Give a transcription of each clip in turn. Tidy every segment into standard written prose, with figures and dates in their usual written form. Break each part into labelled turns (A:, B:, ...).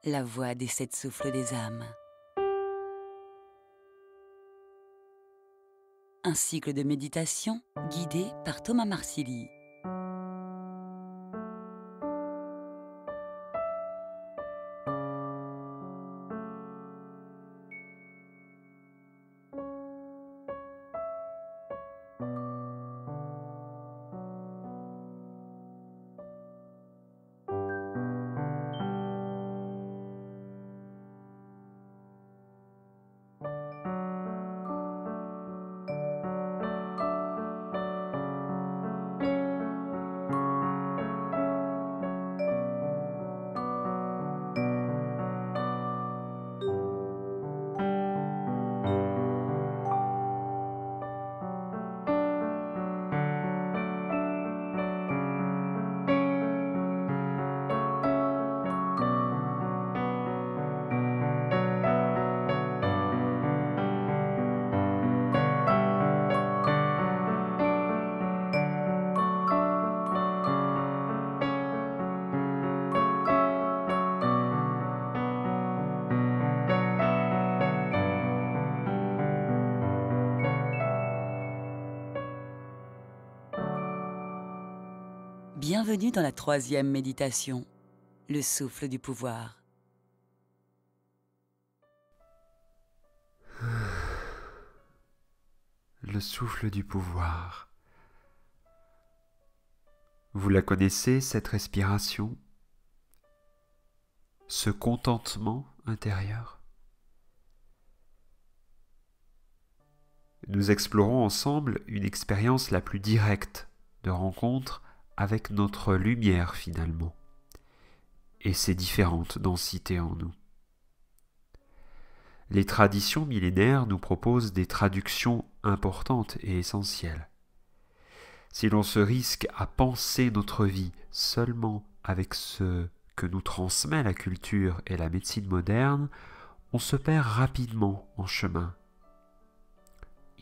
A: la voix des 7 souffles des âmes. Un cycle de méditation guidé par Thomas Marsili. Bienvenue dans la 3e méditation, le souffle du pouvoir.
B: Le souffle du pouvoir. Vous la connaissez, cette respiration? Ce contentement intérieur? Nous explorons ensemble une expérience la plus directe de rencontre avec notre lumière finalement, et ses différentes densités en nous. Les traditions millénaires nous proposent des traductions importantes et essentielles. Si l'on se risque à penser notre vie seulement avec ce que nous transmet la culture et la médecine moderne, on se perd rapidement en chemin.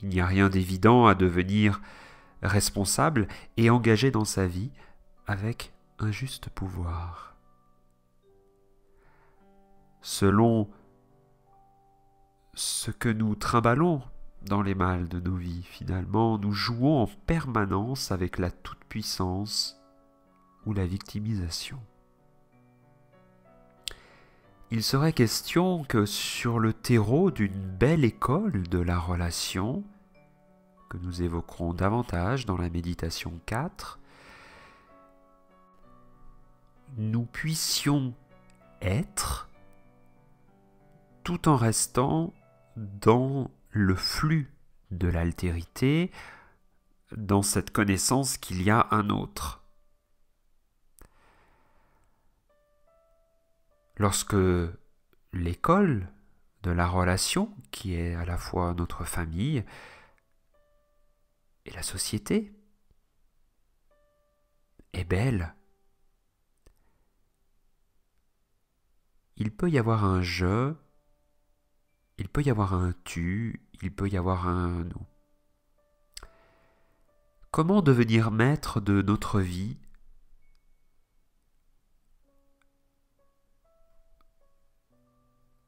B: Il n'y a rien d'évident à devenir responsable et engagé dans sa vie avec un juste pouvoir. Selon ce que nous trimballons dans les malles de nos vies, finalement, nous jouons en permanence avec la toute-puissance ou la victimisation. Il serait question que sur le terreau d'une belle école de la relation, que nous évoquerons davantage dans la méditation 4, nous puissions être tout en restant dans le flux de l'altérité, dans cette connaissance qu'il y a un autre. Lorsque l'école de la relation, qui est à la fois notre famille et la société, est belle, il peut y avoir un je, il peut y avoir un tu, il peut y avoir un nous. Comment devenir maître de notre vie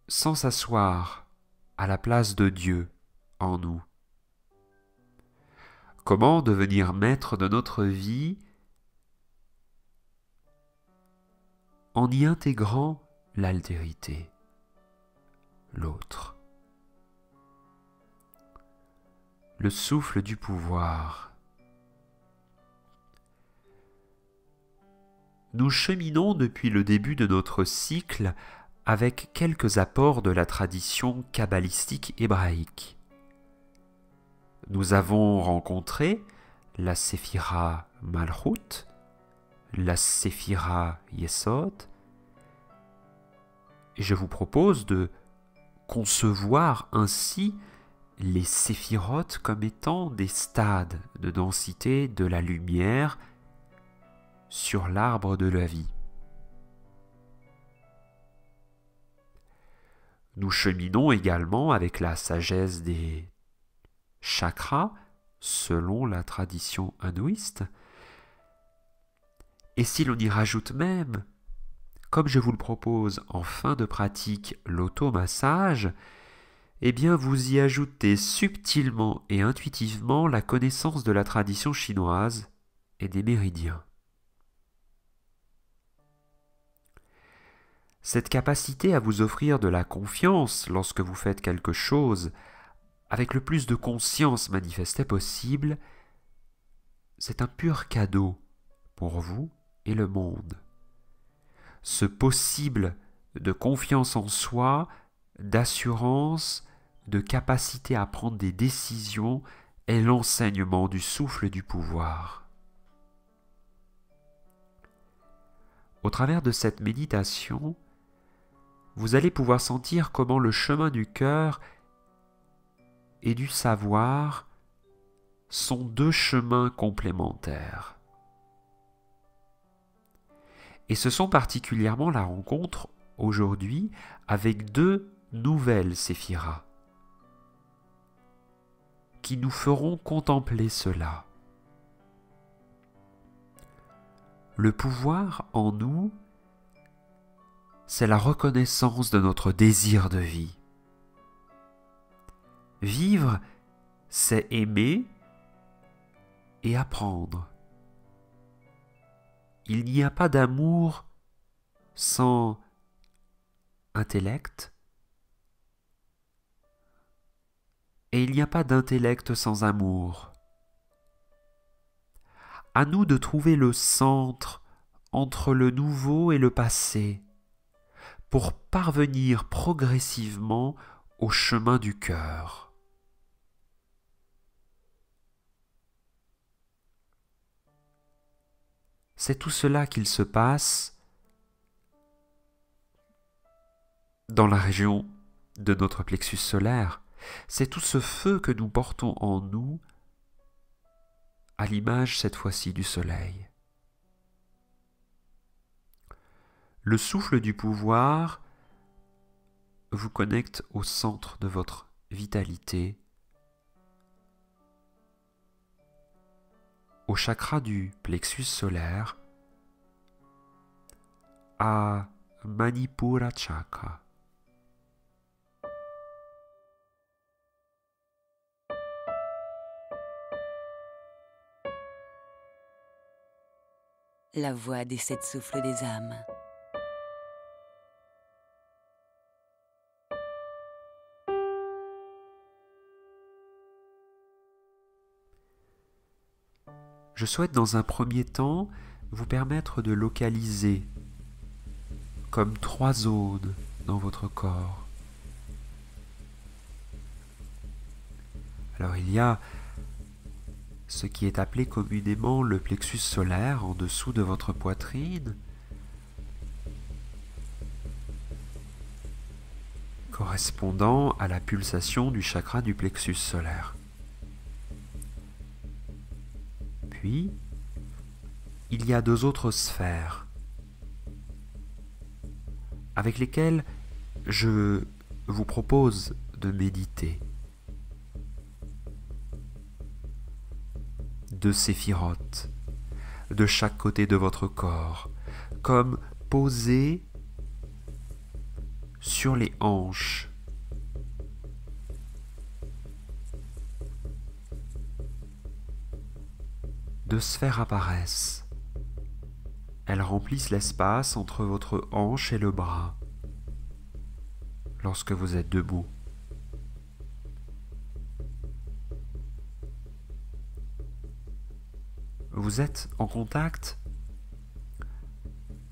B: sans s'asseoir à la place de Dieu en nous? Comment devenir maître de notre vie en y intégrant l'altérité, l'autre? Le souffle du pouvoir. Nous cheminons depuis le début de notre cycle avec quelques apports de la tradition kabbalistique hébraïque. Nous avons rencontré la Séphira Malchut, la Séphira Yesod, et je vous propose de concevoir ainsi les séphirotes comme étant des stades de densité de la lumière sur l'arbre de la vie. Nous cheminons également avec la sagesse des chakras, selon la tradition hindouiste. Et si l'on y rajoute même, comme je vous le propose en fin de pratique l'automassage, eh bien vous y ajoutez subtilement et intuitivement la connaissance de la tradition chinoise et des méridiens. Cette capacité à vous offrir de la confiance lorsque vous faites quelque chose avec le plus de conscience manifestée possible, c'est un pur cadeau pour vous et le monde. Ce possible de confiance en soi, d'assurance, de capacité à prendre des décisions est l'enseignement du souffle du pouvoir. Au travers de cette méditation, vous allez pouvoir sentir comment le chemin du cœur et du savoir sont deux chemins complémentaires. Et ce sont particulièrement la rencontre aujourd'hui avec deux nouvelles séphiras qui nous feront contempler cela. Le pouvoir en nous, c'est la reconnaissance de notre désir de vie. Vivre, c'est aimer et apprendre. Il n'y a pas d'amour sans intellect, et il n'y a pas d'intellect sans amour. À nous de trouver le centre entre le nouveau et le passé, pour parvenir progressivement au chemin du cœur. C'est tout cela qu'il se passe dans la région de notre plexus solaire. C'est tout ce feu que nous portons en nous, à l'image cette fois-ci du soleil. Le souffle du pouvoir vous connecte au centre de votre vitalité, au chakra du plexus solaire, à Manipura Chakra.
A: La voix des sept souffles des âmes.
B: Je souhaite dans un premier temps vous permettre de localiser comme 3 zones dans votre corps. Alors il y a ce qui est appelé communément le plexus solaire en dessous de votre poitrine, correspondant à la pulsation du chakra du plexus solaire. Puis, il y a 2 autres sphères avec lesquelles je vous propose de méditer. 2 séphirotes de chaque côté de votre corps, comme posées sur les hanches. Deux sphères apparaissent. Elles remplissent l'espace entre votre hanche et le bras lorsque vous êtes debout. Vous êtes en contact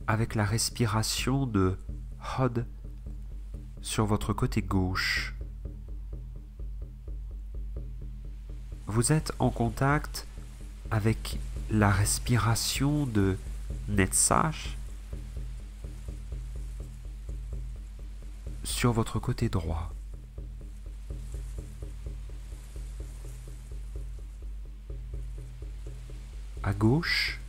B: avec la respiration de Hod sur votre côté gauche. Vous êtes en contact avec la respiration de Netzach sur votre côté droit. À gauche,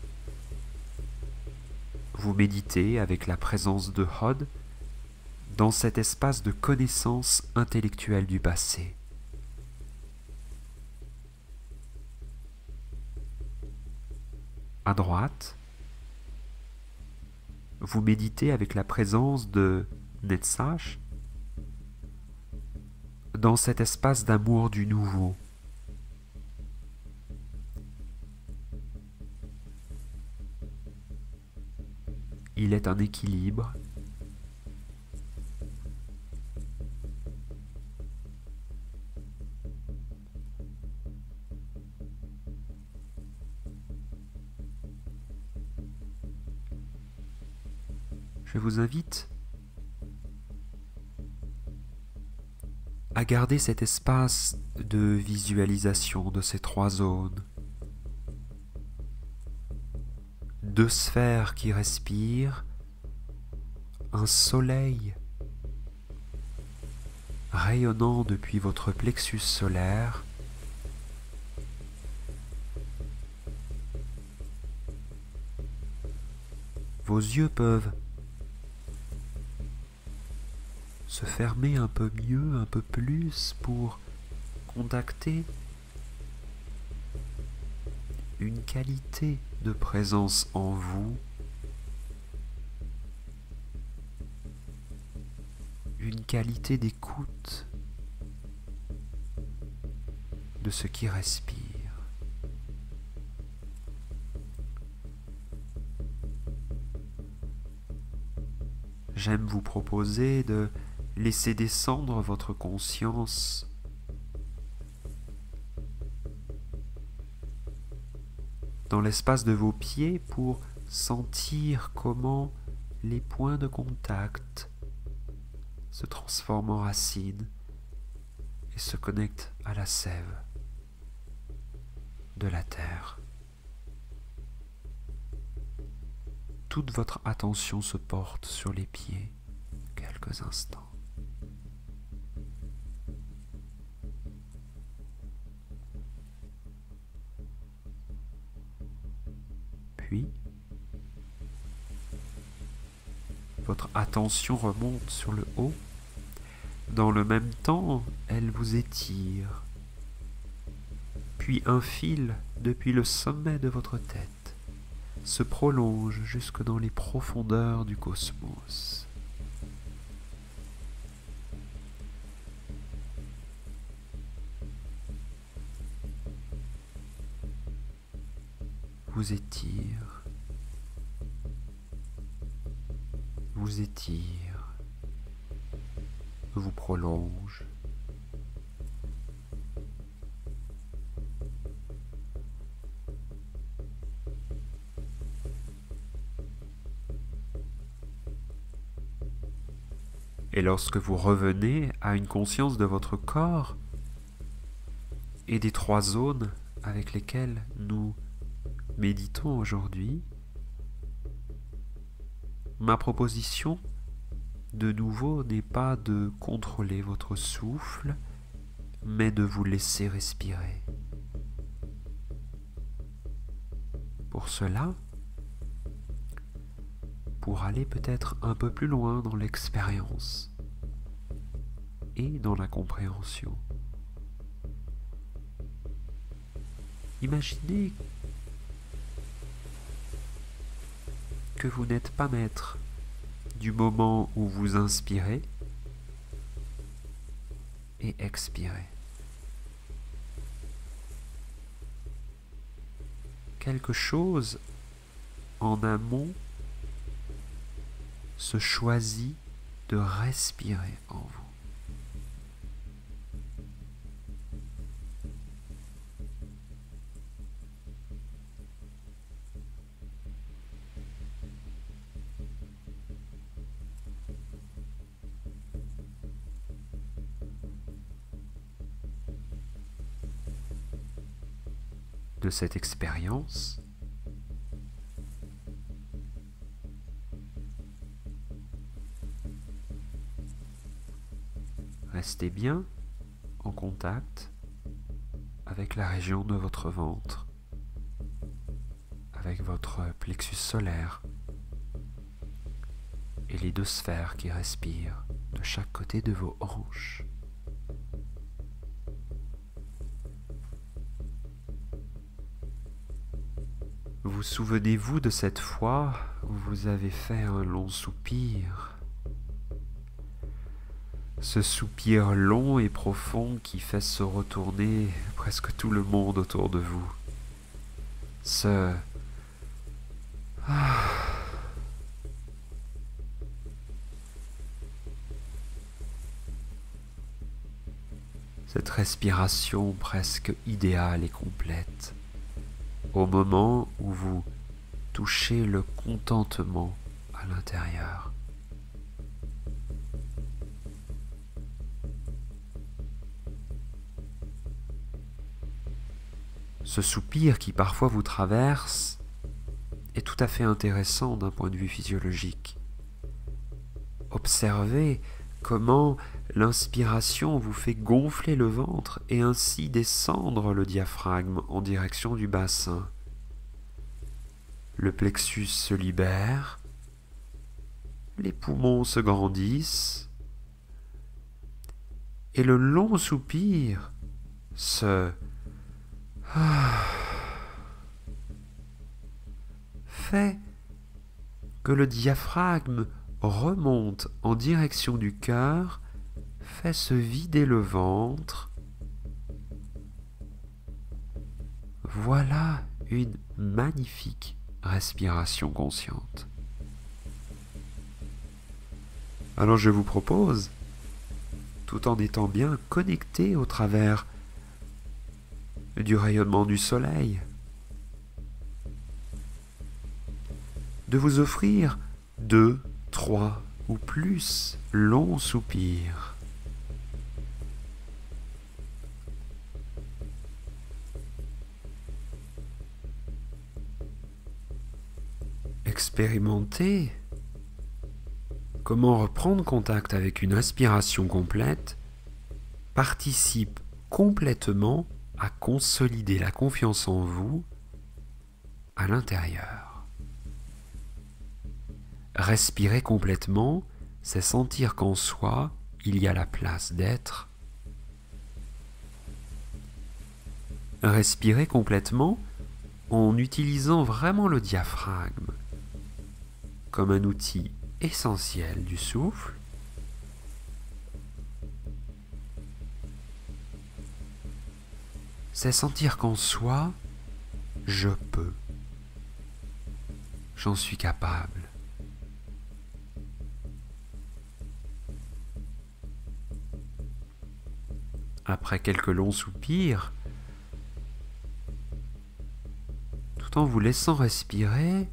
B: vous méditez avec la présence de Hod dans cet espace de connaissance intellectuelle du passé. À droite, vous méditez avec la présence de Netzach dans cet espace d'amour du nouveau. Il est un équilibre. Je vous invite à garder cet espace de visualisation de ces 3 zones. 2 sphères qui respirent, un soleil rayonnant depuis votre plexus solaire, vos yeux peuvent se fermer un peu mieux, un peu plus pour contacter une qualité de présence en vous, une qualité d'écoute de ce qui respire. J'aime vous proposer de laisser descendre votre conscience dans l'espace de vos pieds pour sentir comment les points de contact se transforment en racines et se connectent à la sève de la terre. Toute votre attention se porte sur les pieds quelques instants. Puis, votre attention remonte sur le haut. Dans le même temps, elle vous étire. Puis un fil depuis le sommet de votre tête se prolonge jusque dans les profondeurs du cosmos. Vous étire, vous prolonge. Et lorsque vous revenez à une conscience de votre corps et des 3 zones avec lesquelles nous méditons aujourd'hui, ma proposition, de nouveau, n'est pas de contrôler votre souffle, mais de vous laisser respirer. Pour cela, pour aller peut-être un peu plus loin dans l'expérience et dans la compréhension, imaginez que vous n'êtes pas maître du moment où vous inspirez et expirez. Quelque chose en amont se choisit de respirer en vous. De cette expérience, restez bien en contact avec la région de votre ventre, avec votre plexus solaire et les 2 sphères qui respirent de chaque côté de vos hanches. Vous vous souvenez-vous de cette fois où vous avez fait un long soupir? Ce soupir long et profond qui fait se retourner presque tout le monde autour de vous. Cette respiration presque idéale et complète, au moment où vous touchez le contentement à l'intérieur. Ce soupir qui parfois vous traverse est tout à fait intéressant d'un point de vue physiologique. Observez comment l'inspiration vous fait gonfler le ventre et ainsi descendre le diaphragme en direction du bassin. Le plexus se libère, les poumons se grandissent et le long soupir fait que le diaphragme remonte en direction du cœur, fait se vider le ventre. Voilà une magnifique respiration consciente. Alors je vous propose, tout en étant bien connecté au travers du rayonnement du soleil, de vous offrir 2, 3 ou plus longs soupirs. Expérimentez comment reprendre contact avec une inspiration complète participe complètement à consolider la confiance en vous à l'intérieur. Respirer complètement, c'est sentir qu'en soi, il y a la place d'être. Respirer complètement en utilisant vraiment le diaphragme comme un outil essentiel du souffle. C'est sentir qu'en soi, je peux. J'en suis capable. Après quelques longs soupirs, tout en vous laissant respirer,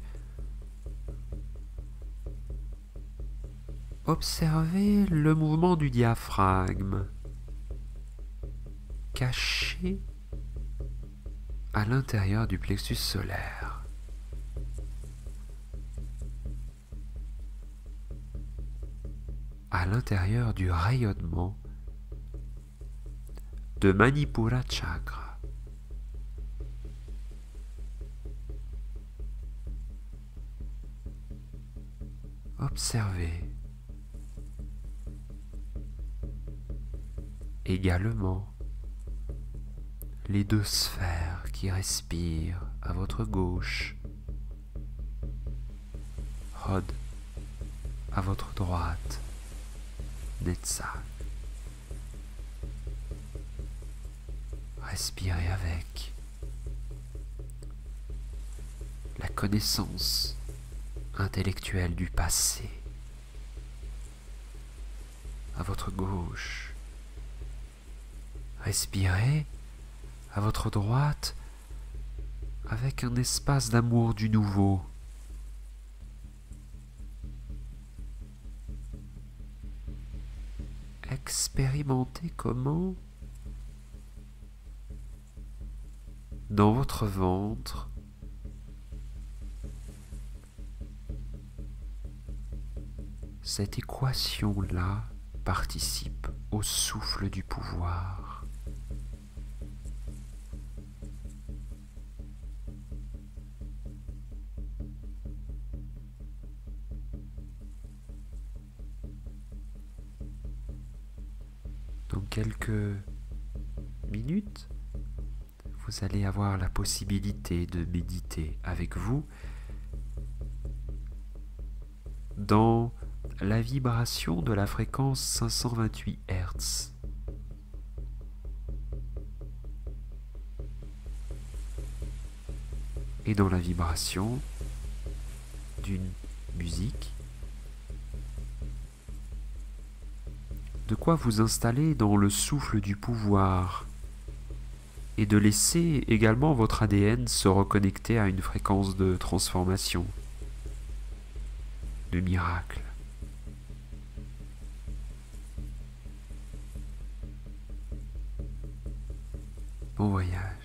B: observez le mouvement du diaphragme, caché à l'intérieur du plexus solaire. À l'intérieur du rayonnement de Manipura Chakra. Observez également les 2 sphères qui respirent à votre gauche, Hod à votre droite, Netzach. Respirez avec la connaissance intellectuelle du passé à votre gauche. Respirez à votre droite avec un espace d'amour du nouveau. Expérimentez comment, dans votre ventre, cette équation-là participe au souffle du pouvoir. Dans quelques minutes, vous allez avoir la possibilité de méditer connecter avec vous dans la vibration de la fréquence 528 Hz. Et dans la vibration d'une musique. De quoi vous installer dans le souffle du pouvoir et de laisser également votre ADN se reconnecter à une fréquence de transformation, de miracle. Bon voyage.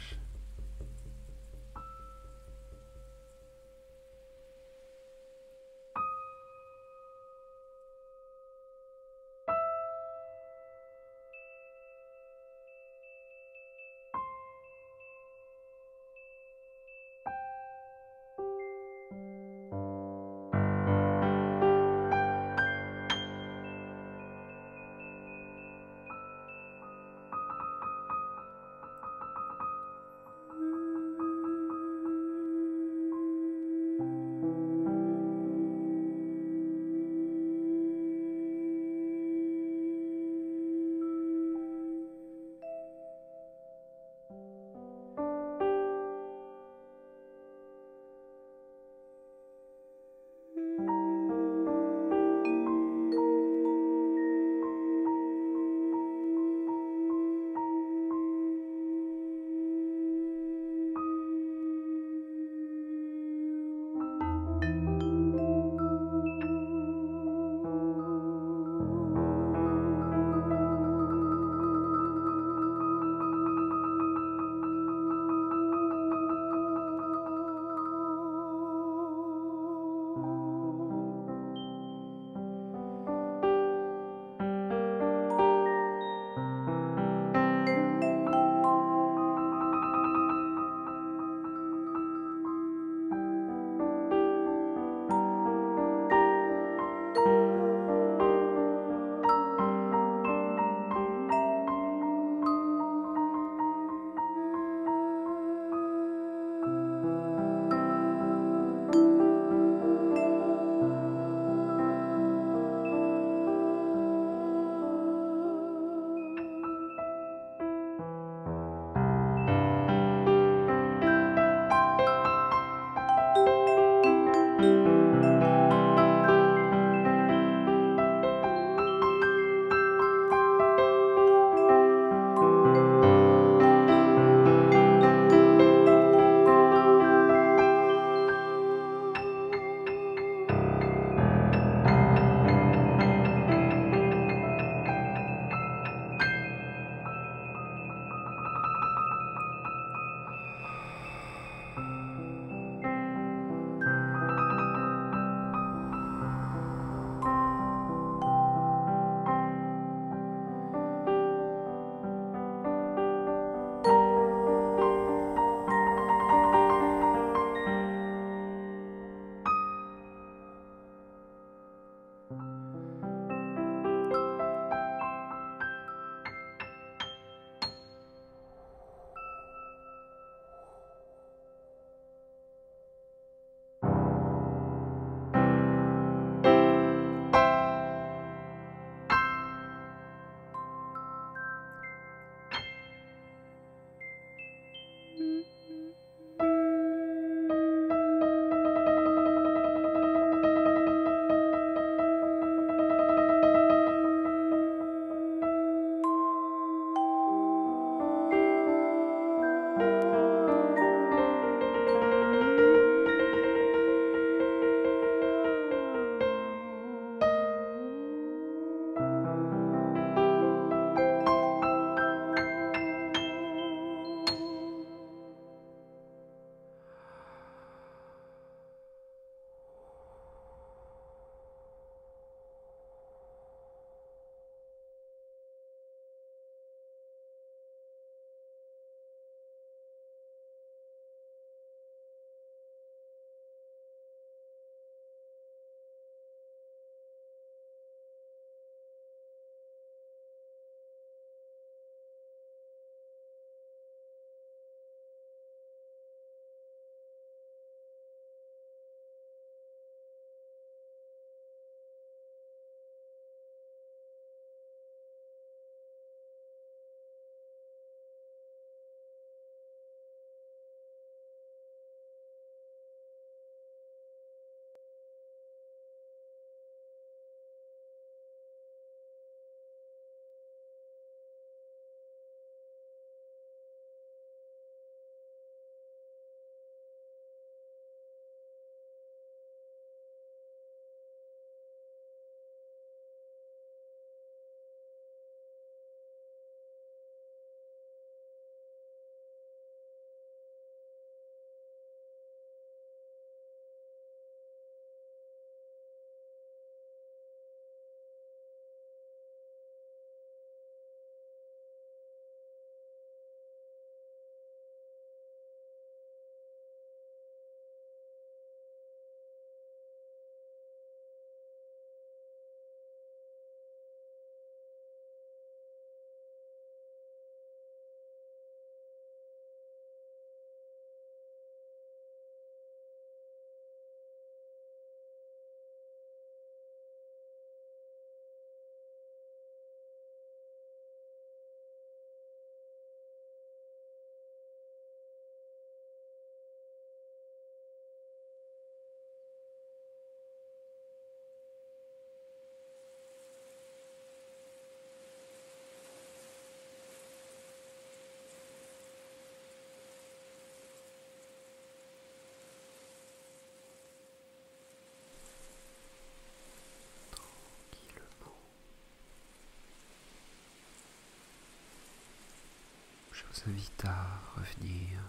B: Je vous invite à revenir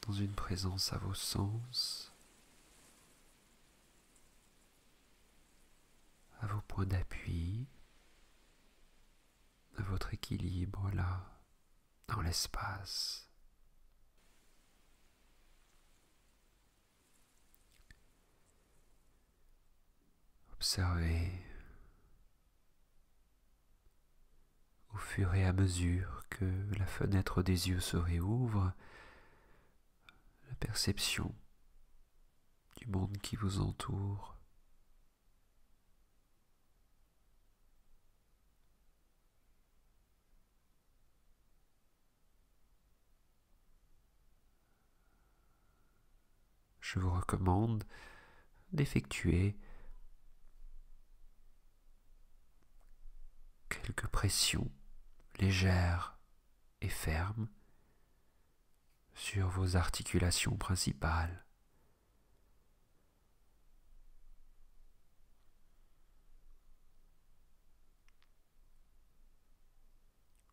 B: dans une présence à vos sens, à vos points d'appui, à votre équilibre là, dans l'espace. Observez au fur et à mesure que la fenêtre des yeux se réouvre, la perception du monde qui vous entoure. Je vous recommande d'effectuer quelques pressions légères et fermes sur vos articulations principales.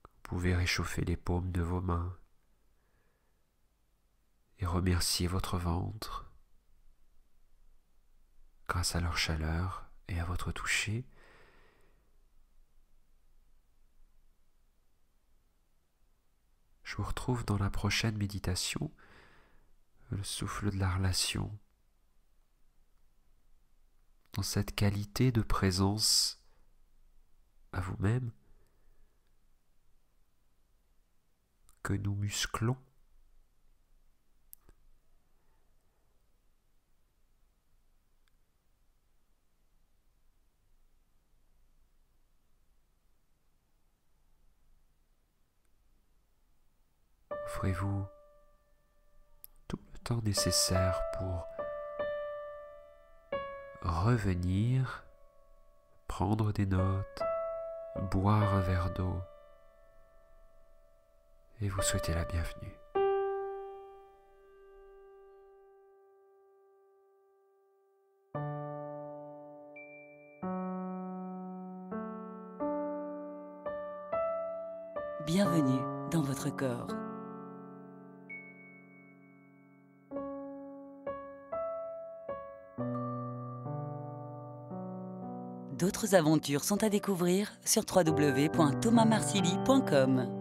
B: Vous pouvez réchauffer les paumes de vos mains et remercier votre ventre grâce à leur chaleur et à votre toucher. Je vous retrouve dans la prochaine méditation, le souffle de la relation, dans cette qualité de présence à vous-même que nous musclons. Offrez-vous tout le temps nécessaire pour revenir, prendre des notes, boire un verre d'eau et vous souhaiter la bienvenue.
A: Bienvenue dans votre corps. D'autres aventures sont à découvrir sur www.thomasmarsili.com.